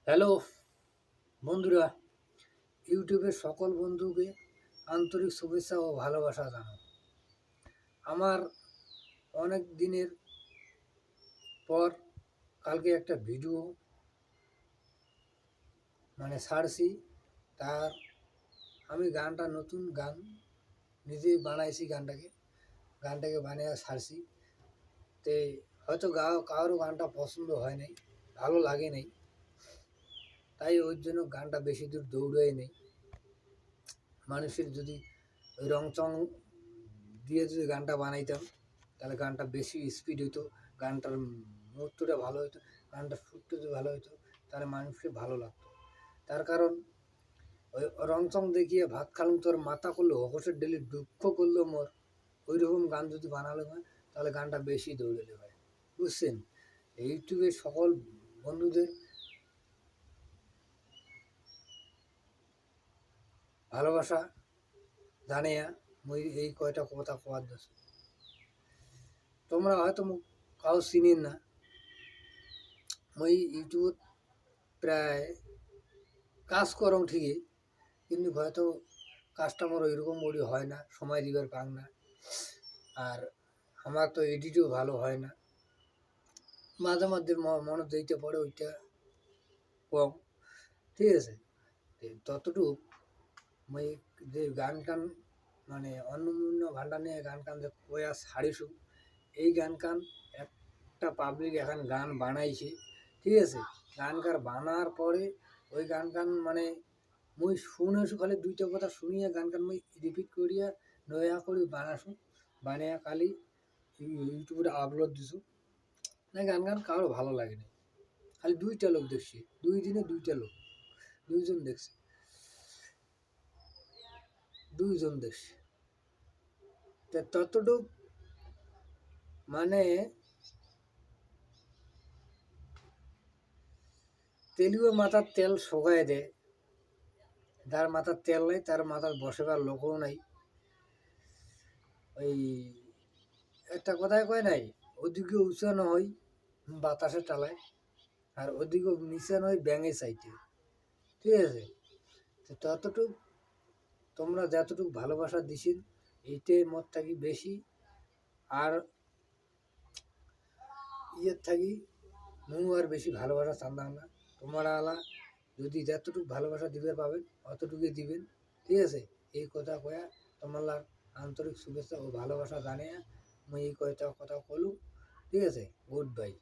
Hello বন্ধুরা, ইউটিউবের সকল বন্ধুকে আন্তরিক শুভেচ্ছা ও ভালোবাসা জানাও। আমার অনেক দিনের পর কালকে একটা ভিডিও ছাড়ছি। তার আমি গানটা নতুন গান নিজেই বানাইছি। গানটাকে বানিয়ে ছাড়ছি। তে হয়তো কারো গানটা পছন্দ হয় নাই, ভালো লাগে নাই, তাই ওই জন্য গানটা বেশি দূর দৌড়াই নেই। মানুষের যদি ওই রংচং দিয়ে যদি গানটা বানাইতাম তাহলে গানটা বেশি স্পিড হইতো, গানটার মুহূর্তটা ভালো হইতো, গানটার সুরটা যদি ভালো হইতো তাহলে মানুষকে ভালো লাগতো। তার কারণ ওই রংচং দেখিয়ে ভাত খালুম তোর মাথা করলো হকসের ডেলি দুঃখ করলো মোর, ওই রকম গান যদি বানালে হয় তাহলে গানটা বেশি দৌড়েলে হয়। বুঝছেন? ইউটিউবের সকল বন্ধুদের ভালোবাসা জানিয়া মুই এই কয়টা কথা কওয়ার দোষ। তোমরা হয়তো কাউ চিনেন না। মুই ইউটিউবত প্রায় কাজ করং ঠিকই, কিন্তু হয়তো কাস্টমার ওইরকম ওরি হয় না, সময় দিবার পাং না। আর আমার তো এডিটও ভালো হয় না, মাঝে মাঝে মনে দিতে পড়ে, ওইটা কম। ঠিক আছে, ততটুকু মুই যে গান টান অন্যমন্য ভান্ডার নিয়ে গান টান যে কয়া ছাড়িছু, এই গান কান একটা পাবলিক এখন গান বানাইছে। ঠিক আছে, গান গান বানার পরে ওই গান গান মুই শুনেছু, খালি দুইটা কথা শুনিয়া গান গান মুই রিপিট করিয়া নয়া করি বানাসু, বানিয়া খালি ইউটিউবে আপলোড দিছু। না গান গান কারো ভালো লাগে না, খালি দুইটা লোক দেখছি, 2 দিনে 2টা লোক, 2জন দেখছি, 2জন দেখছি। ততটুক তেলিও মাথার তেল শোকায় দেয়। যার মাথার তেল নাই তার মাথার বসেবার লোকও নাই। ওই একটা কথায় কয় নাই, ওদিকে উঁচা নয় বাতাসে টালায়, আর ওদিকে নিচে নয় ব্যাঙে চাইতে। ঠিক আছে, ততটুক তোমরা যতটুকু ভালোবাসা দিছেন এইটাই মত থাকি বেশি। আর ইয়ের থাকি আর বেশি ভালোবাসা চান্দাম না। তোমরা আলা যদি যতটুকু ভালোবাসা দিবে পাবেন অতটুকুই দিবেন। ঠিক আছে, এই কথা কয়া তোমার আন্তরিক শুভেচ্ছা ও ভালোবাসা জানিয়ে আমি এই কয়টা কথা বলুম। ঠিক আছে, গুড বাই।